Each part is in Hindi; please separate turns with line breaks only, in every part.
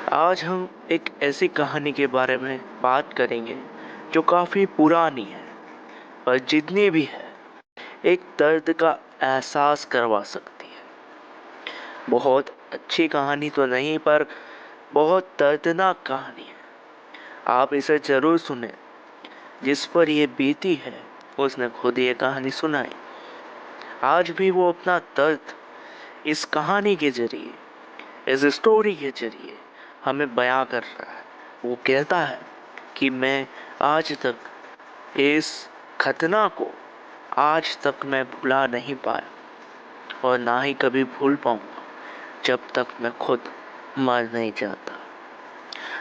आज हम एक ऐसी कहानी के बारे में बात करेंगे जो काफ़ी पुरानी है, पर जितनी भी है एक दर्द का एहसास करवा सकती है। बहुत अच्छी कहानी तो नहीं, पर बहुत दर्दनाक कहानी है। आप इसे ज़रूर सुने। जिस पर ये बीती है उसने खुद ये कहानी सुनाई। आज भी वो अपना दर्द इस कहानी के जरिए, इस स्टोरी के जरिए हमें बयां कर रहा है। वो कहता है कि मैं आज तक इस घटना को आज तक मैं भुला नहीं पाया और ना ही कभी भूल पाऊंगा जब तक मैं खुद मर नहीं जाता।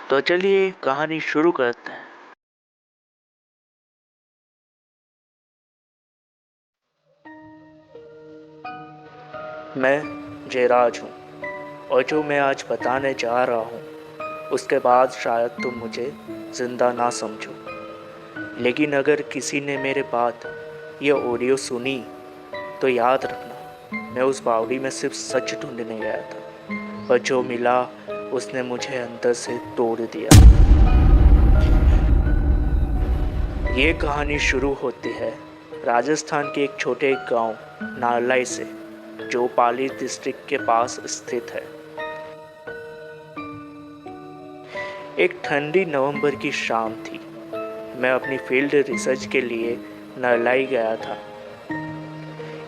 तो चलिए कहानी शुरू करते हैं। मैं जयराज हूँ और जो मैं आज बताने जा रहा हूँ उसके बाद शायद तुम मुझे जिंदा ना समझो, लेकिन अगर किसी ने मेरे बाद ये ऑडियो सुनी तो याद रखना, मैं उस बावड़ी में सिर्फ सच ढूंढने गया था, पर जो मिला उसने मुझे अंदर से तोड़ दिया। ये कहानी शुरू होती है राजस्थान के एक छोटे गांव नारलाई से, जो पाली डिस्ट्रिक्ट के पास स्थित है। एक ठंडी नवंबर की शाम थी। मैं अपनी फील्ड रिसर्च के लिए नारलाई गया था।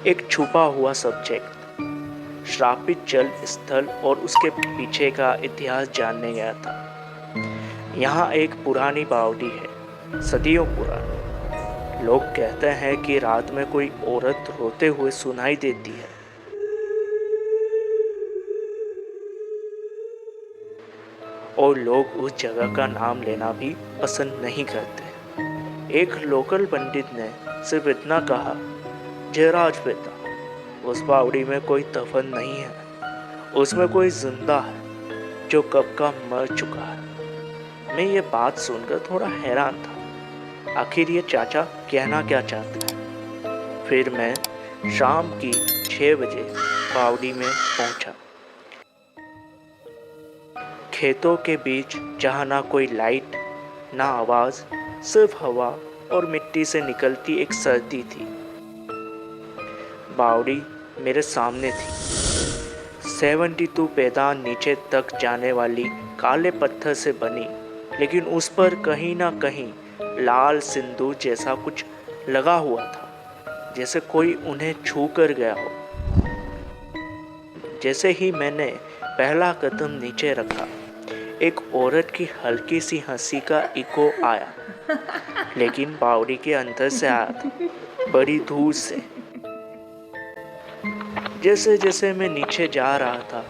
एक छुपा हुआ सब्जेक्ट, श्रापित जल स्थल और उसके पीछे का इतिहास जानने गया था। यहाँ एक पुरानी बावड़ी है, सदियों पुरानी। लोग कहते हैं कि रात में कोई औरत रोते हुए सुनाई देती है। और लोग उस जगह का नाम लेना भी पसंद नहीं करते। एक लोकल पंडित ने सिर्फ इतना कहा, जयराज बेटा, उस बावड़ी में कोई दफन नहीं है, उसमें कोई जिंदा है जो कब का मर चुका है। मैं ये बात सुनकर थोड़ा हैरान था, आखिर ये चाचा कहना क्या चाहते हैं। फिर मैं शाम की 6 बजे बावड़ी में पहुंचा। खेतों के बीच जहाँ ना कोई लाइट, ना आवाज, सिर्फ हवा और मिट्टी से निकलती एक सर्दी थी। बावड़ी मेरे सामने थी। 72 पैदान नीचे तक जाने वाली काले पत्थर से बनी, लेकिन उस पर कहीं ना कहीं लाल सिंदूर जैसा कुछ लगा हुआ था, जैसे कोई उन्हें छू कर गया हो। जैसे ही मैंने पहला कदम नीचे रखा, एक औरत की हल्की सी हंसी का इको आया, लेकिन बावड़ी के अंदर से आया था, बड़ी दूर से। जैसे जैसे मैं नीचे जा रहा था,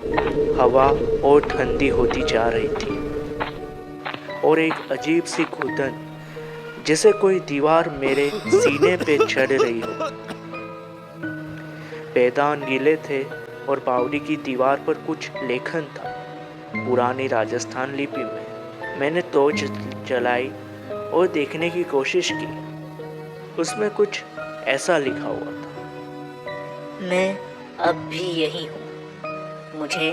हवा और ठंडी होती जा रही थी और एक अजीब सी घुटन, जैसे कोई दीवार मेरे सीने पे चढ़ रही हो। पैदान गीले थे और बावड़ी की दीवार पर कुछ लेखन था, पुरानी राजस्थान लिपि में। मैंने टॉर्च जलाई और देखने की कोशिश की। उसमें कुछ ऐसा लिखा हुआ था,
मैं अब भी यही हूँ, मुझे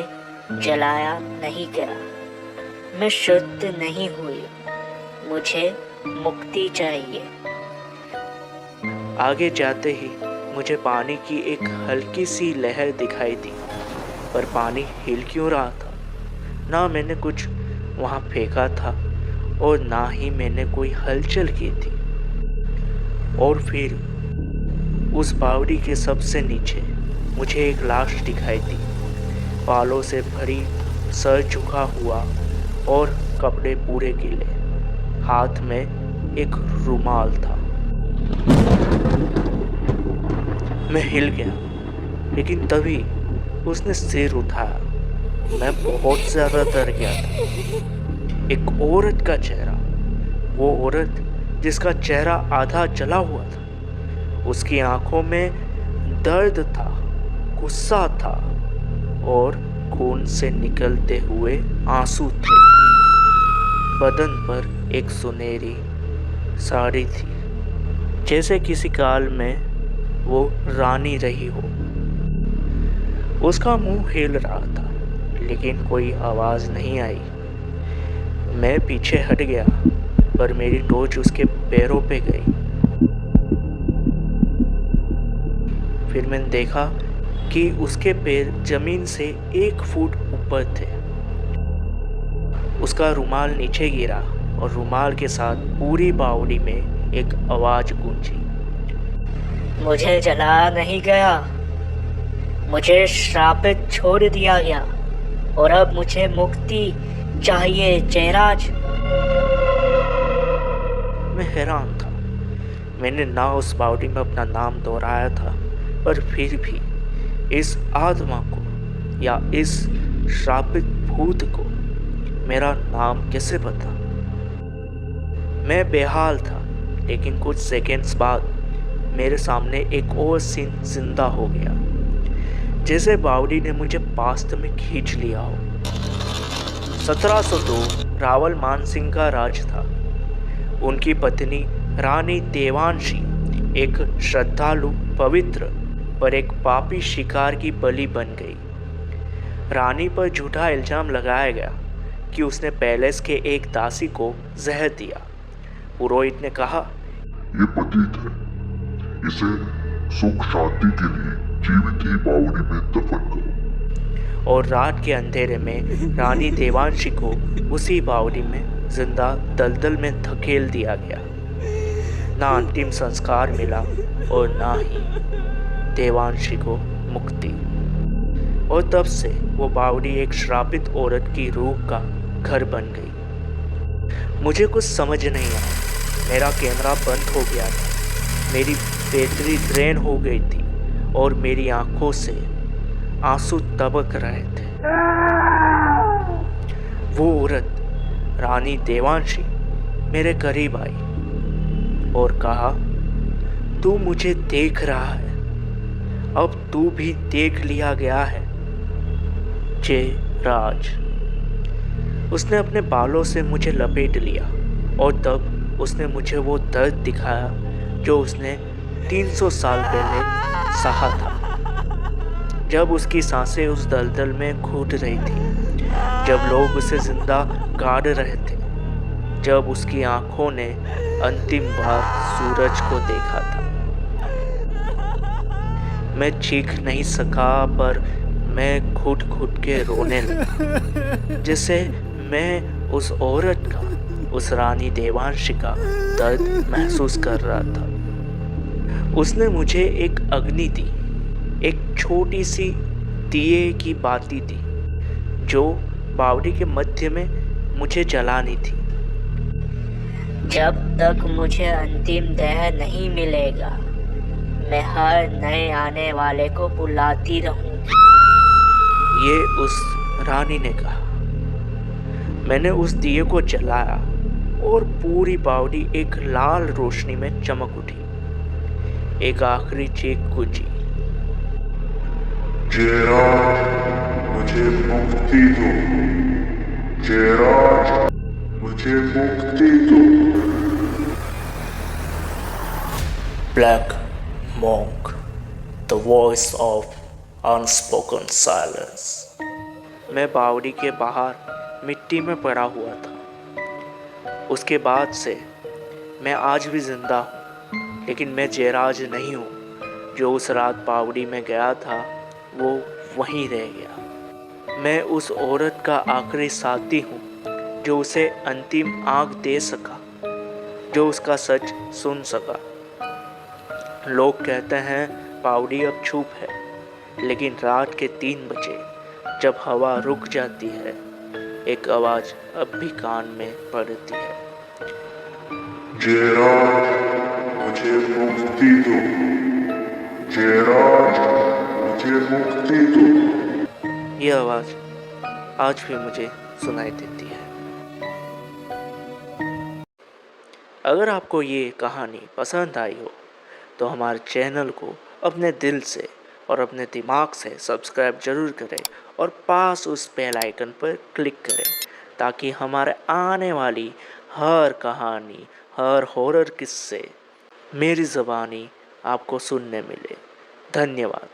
जलाया नहीं गया, मैं शुद्ध नहीं हुई, मुझे मुक्ति चाहिए।
आगे जाते ही मुझे पानी की एक हल्की सी लहर दिखाई दी, पर पानी हिल क्यों रहा था। ना मैंने कुछ वहाँ फेंका था और ना ही मैंने कोई हलचल की थी। और फिर उस बावड़ी के सबसे नीचे मुझे एक लाश दिखाई दी, बालों से भरी, सर झुका हुआ और कपड़े पूरे गीले। हाथ में एक रुमाल था। मैं हिल गया, लेकिन तभी उसने सिर उठाया। मैं बहुत ज्यादा डर गया था। एक औरत का चेहरा, वो औरत जिसका चेहरा आधा जला हुआ था। उसकी आंखों में दर्द था, गुस्सा था और खून से निकलते हुए आंसू थे। बदन पर एक सुनहरी साड़ी थी, जैसे किसी काल में वो रानी रही हो। उसका मुंह हिल रहा था, लेकिन कोई आवाज नहीं आई। मैं पीछे हट गया, पर मेरी टॉर्च उसके पैरों पे गई। फिर मैंने देखा कि उसके पैर जमीन से 1 फुट ऊपर थे। उसका रुमाल नीचे गिरा और रुमाल के साथ पूरी बावड़ी में एक आवाज गूंजी।
मुझे जलाया नहीं गया, मुझे श्रापित छोड़ दिया गया और अब मुझे मुक्ति चाहिए जयराज।
मैं हैरान था। मैंने ना उस बावड़ी में अपना नाम दोहराया था, पर फिर भी इस आत्मा को या इस श्रापित भूत को मेरा नाम कैसे पता? मैं बेहाल था, लेकिन कुछ सेकंड्स बाद मेरे सामने एक और सीन जिंदा हो गया, जैसे बावड़ी ने मुझे पास्ट में खींच लिया हो। 1702 रावल मान सिंह का राज था। उनकी पत्नी रानी देवांशी एक श्रद्धालु, पवित्र पर एक पापी शिकार की बलि बन गई। रानी पर झूठा इल्जाम लगाया गया कि उसने पैलेस के एक दासी को जहर दिया। पुरोहित ने कहा,
ये पतित है, इसे सुख शांति के लिए जीवित ही बावड़ी में दफन करो।
और रात के अंधेरे में रानी देवांशी को उसी बावड़ी में जिंदा दलदल में धकेल दिया गया। ना अंतिम संस्कार मिला और ना ही देवांशी को मुक्ति। और तब से वो बावड़ी एक श्रापित औरत की रूह का घर बन गई। मुझे कुछ समझ नहीं आया। मेरा कैमरा बंद हो गया था, मेरी बैटरी ड्रेन हो गई थी और मेरी आंखों से आंसू टपक रहे थे। वो औरत रानी देवांशी मेरे करीब आई और कहा, तू मुझे देख रहा है, अब तू भी देख लिया गया है जयराज। उसने अपने बालों से मुझे लपेट लिया और तब उसने मुझे वो दर्द दिखाया जो उसने 300 साल पहले सहा था, जब उसकी सांसें उस दलदल में घुट रही थी, जब लोग उसे जिंदा गाड़ रहे थे, जब उसकी आंखों ने अंतिम बार सूरज को देखा था। मैं चीख नहीं सका, पर मैं घुट घुट के रोने लगा, जैसे मैं उस औरत का, उस रानी देवांशी का दर्द महसूस कर रहा था। उसने मुझे एक अग्नि दी, एक छोटी सी दिए की बाती दी, जो बावड़ी के मध्य में मुझे जलानी थी।
जब तक मुझे अंतिम देह नहीं मिलेगा, मैं हर नए आने वाले को बुलाती रहूंगी।
ये उस रानी ने कहा। मैंने उस दिए को जलाया और पूरी बावड़ी एक लाल रोशनी में चमक उठी। एक आखिरी चीख गूंजी,
जयराज, मुझे मुक्ति दो। जयराज, मुझे मुक्ति दो।
Black monk, the voice of unspoken silence. मैं बावड़ी के बाहर मिट्टी में पड़ा हुआ था। उसके बाद से मैं आज भी जिंदा हूँ, लेकिन मैं जयराज नहीं हूँ। जो उस रात बावड़ी में गया था, वो वहीं रह गया। मैं उस औरत का आखिरी साथी हूँ, जो उसे अंतिम आँख दे सका, जो उसका सच सुन सका। लोग कहते हैं बावड़ी अब चुप है, लेकिन रात के 3 बजे जब हवा रुक जाती है, एक आवाज अब भी कान में पड़ती है,
जयराज, मुझे मुक्ति दो। जयराज, मुझे मुक्ति दो।
ये आवाज आज भी मुझे सुनाई देती है। अगर आपको ये कहानी पसंद आई हो तो हमारे चैनल को अपने दिल से और अपने दिमाग से सब्सक्राइब जरूर करें और पास उस बेल आइकन पर क्लिक करें, ताकि हमारे आने वाली हर कहानी, हर हॉरर किस्से मेरी ज़बानी आपको सुनने मिले। धन्यवाद।